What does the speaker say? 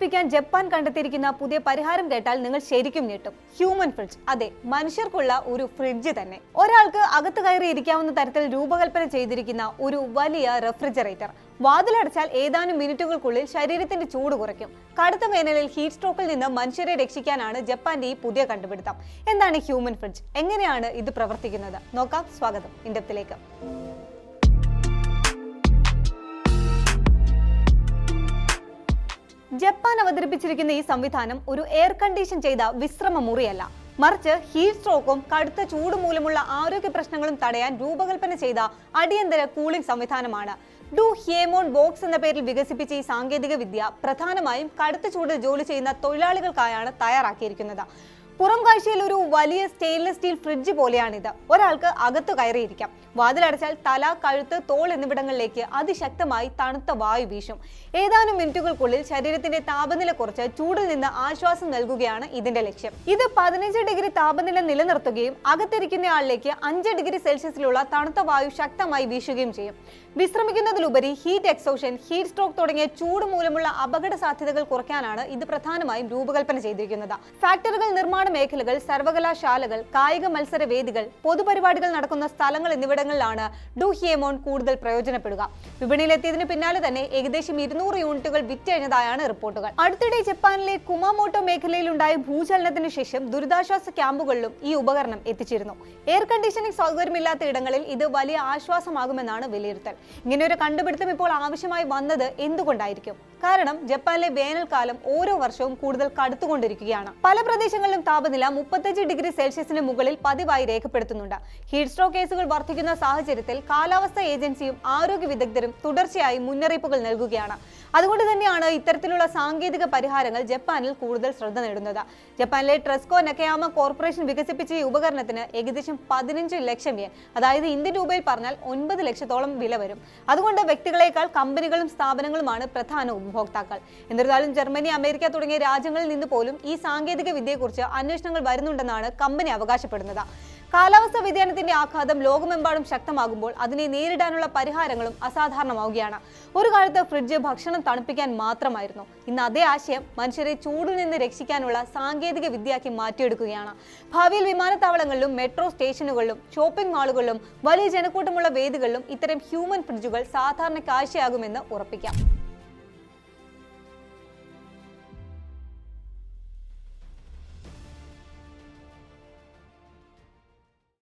തണുപ്പിക്കാൻ ജപ്പാൻ കണ്ടെത്തിയിരിക്കുന്ന പുതിയ പരിഹാരം കേട്ടാൽ നിങ്ങൾ ശരിക്കും ഞെട്ടും. Human fridge. അതെ, മനുഷ്യർക്കുള്ള ഒരു ഫ്രിഡ്ജ് തന്നെ. ഒരാൾക്ക് അകത്ത് കയറി ഇരിക്കാവുന്ന തരത്തിൽ രൂപകൽപ്പന ചെയ്തിരിക്കുന്ന ഒരു വലിയ റെഫ്രിജറേറ്റർ. വാതിലടച്ചാൽ ഏതാനും മിനിറ്റുകൾക്കുള്ളിൽ ശരീരത്തിന്റെ ചൂട് കുറയ്ക്കും. കടുത്ത വേനലിൽ ഹീറ്റ് സ്ട്രോക്കിൽ നിന്ന് മനുഷ്യരെ രക്ഷിക്കാനാണ് ജപ്പാന്റെ ഈ പുതിയ കണ്ടുപിടുത്തം. എന്താണ് ഹ്യൂമൻ ഫ്രിഡ്ജ്? എങ്ങനെയാണ് ഇത് പ്രവർത്തിക്കുന്നത്? നോക്കാം. സ്വാഗതം ഇൻഡെപ്തിലേക്ക്. ജപ്പാൻ അവതരിപ്പിച്ചിരിക്കുന്ന ഈ സംവിധാനം ഒരു എയർ കണ്ടീഷൻ ചെയ്ത വിശ്രമ മുറിയല്ല, മറിച്ച് ഹീറ്റ് സ്ട്രോക്കും കടുത്ത ചൂട് മൂലമുള്ള ആരോഗ്യ പ്രശ്നങ്ങളും തടയാൻ രൂപകൽപ്പന ചെയ്ത അടിയന്തര കൂളിംഗ് സംവിധാനമാണ്. ഡു ഹ്യേമോൺ ബോക്സ് എന്ന പേരിൽ വികസിപ്പിച്ച ഈ സാങ്കേതിക വിദ്യ പ്രധാനമായും കടുത്ത ചൂടിൽ ജോലി ചെയ്യുന്ന തൊഴിലാളികൾക്കായാണ് തയ്യാറാക്കിയിരിക്കുന്നത്. പുറം കാഴ്ചയിൽ ഒരു വലിയ സ്റ്റെയിൻലെസ് സ്റ്റീൽ ഫ്രിഡ്ജ് പോലെയാണിത്. ഒരാൾക്ക് അകത്തു കയറിയിരിക്കാം. വാതിലടച്ചാൽ തല, കഴുത്ത്, തോൾ എന്നിവിടങ്ങളിലേക്ക് അതിശക്തമായി തണുത്ത വായു വീശും. ഏതാനും മിനിറ്റുകൾക്കുള്ളിൽ ശരീരത്തിന്റെ താപനില കുറച്ച് ചൂടിൽ നിന്ന് ആശ്വാസം നൽകുകയാണ് ഇതിന്റെ ലക്ഷ്യം. ഇത് 15 ഡിഗ്രി താപനില നിലനിർത്തുകയും അകത്തിരിക്കുന്നയാളിലേക്ക് 5 ഡിഗ്രി സെൽഷ്യസിലുള്ള തണുത്ത വായു ശക്തമായി വീശുകയും ചെയ്യും. വിശ്രമിക്കുന്നതിലുപരി ഹീറ്റ് എക്സോഷൻ, ഹീറ്റ് സ്ട്രോക്ക് തുടങ്ങിയ ചൂട് മൂലമുള്ള അപകട സാധ്യതകൾ കുറയ്ക്കാനാണ് ഇത് പ്രധാനമായും രൂപകൽപ്പന ചെയ്തിരിക്കുന്നത്. ഫാക്ടറികൾ, നിർമ്മാണ മേഖലകൾ, സർവകലാശാലകൾ, കായിക മത്സര വേദികൾ, പൊതുപരിപാടികൾ നടക്കുന്ന സ്ഥലങ്ങൾ എന്നിവിടങ്ങളിലാണ് ഡു ഹ്യേമോൺ കൂടുതൽ പ്രയോജനപ്പെടുക. വിപണിയിലെത്തിയതിന് പിന്നാലെ തന്നെ ഏകദേശം 200 യൂണിറ്റുകൾ വിറ്റഴിഞ്ഞതായാണ് റിപ്പോർട്ടുകൾ. അടുത്തിടെ ജപ്പാനിലെ കുമാമോട്ടോ മേഖലയിലുണ്ടായ ഭൂചലനത്തിന് ശേഷം ദുരിതാശ്വാസ ക്യാമ്പുകളിലും ഈ ഉപകരണം എത്തിച്ചിരുന്നു. എയർ കണ്ടീഷനിംഗ് സൗകര്യമില്ലാത്ത ഇടങ്ങളിൽ ഇത് വലിയ ആശ്വാസമാകുമെന്നാണ് വിലയിരുത്തൽ. ഇങ്ങനെയൊരു കണ്ടുപിടുത്തം ഇപ്പോൾ ആവശ്യമായി വന്നത് എന്തുകൊണ്ടായിരിക്കും? കാരണം ജപ്പാനിലെ വേനൽക്കാലം ഓരോ വർഷവും കൂടുതൽ കടുത്തുകൊണ്ടിരിക്കുകയാണ്. പല പ്രദേശങ്ങളിലും താപനില 35 ഡിഗ്രി സെൽഷ്യസിന് മുകളിൽ പതിവായി രേഖപ്പെടുത്തുന്നുണ്ട്. ഹീറ്റ് സ്ട്രോക്ക് കേസുകൾ വർദ്ധിക്കുന്ന സാഹചര്യത്തിൽ കാലാവസ്ഥാ ഏജൻസിയും ആരോഗ്യ വിദഗ്ധരും തുടർച്ചയായി മുന്നറിയിപ്പുകൾ നൽകുകയാണ്. അതുകൊണ്ട് തന്നെയാണ് ഇത്തരത്തിലുള്ള സാങ്കേതിക പരിഹാരങ്ങൾ ജപ്പാനിൽ കൂടുതൽ ശ്രദ്ധ നേടുന്നത്. ജപ്പാനിലെ ട്രെസ്കോ നക്കയാമ കോർപ്പറേഷൻ വികസിപ്പിച്ച ഈ ഉപകരണത്തിന് ഏകദേശം 15 ലക്ഷം yen, അതായത് ഇന്ത്യൻ രൂപയിൽ പറഞ്ഞാൽ 9 ലക്ഷത്തോളം വില വരും. അതുകൊണ്ട് വ്യക്തികളെക്കാൾ കമ്പനികളും സ്ഥാപനങ്ങളുമാണ് പ്രധാന ഉപഭോക്താക്കൾ. എന്നിരുന്നാലും ജർമ്മനി, അമേരിക്ക തുടങ്ങിയ രാജ്യങ്ങളിൽ നിന്ന് പോലും ഈ സാങ്കേതിക വിദ്യയെക്കുറിച്ച് അന്വേഷണങ്ങൾ വരുന്നുണ്ടെന്നാണ് കമ്പനി അവകാശപ്പെടുന്നത്. കാലാവസ്ഥാ വ്യതിയാനത്തിന്റെ ആഘാതം ലോകമെമ്പാടും ശക്തമാകുമ്പോൾ അതിനെ നേരിടാനുള്ള പരിഹാരങ്ങളും അസാധാരണമാവുകയാണ്. ഒരു കാലത്ത് ഫ്രിഡ്ജ് ഭക്ഷണം തണുപ്പിക്കാൻ മാത്രമായിരുന്നു. ഇന്ന് അതേ ആശയം മനുഷ്യരെ ചൂടിൽ നിന്ന് രക്ഷിക്കാനുള്ള സാങ്കേതിക വിദ്യയാക്കി മാറ്റിയെടുക്കുകയാണ്. ഭാവിയിൽ വിമാനത്താവളങ്ങളിലും മെട്രോ സ്റ്റേഷനുകളിലും ഷോപ്പിംഗ് മാളുകളിലും വലിയ ജനക്കൂട്ടമുള്ള വേദികളിലും ഇത്തരം ഹ്യൂമൻ ഫ്രിഡ്ജുകൾ സാധാരണ കാഴ്ചയാകുമെന്ന് ഉറപ്പിക്കാം.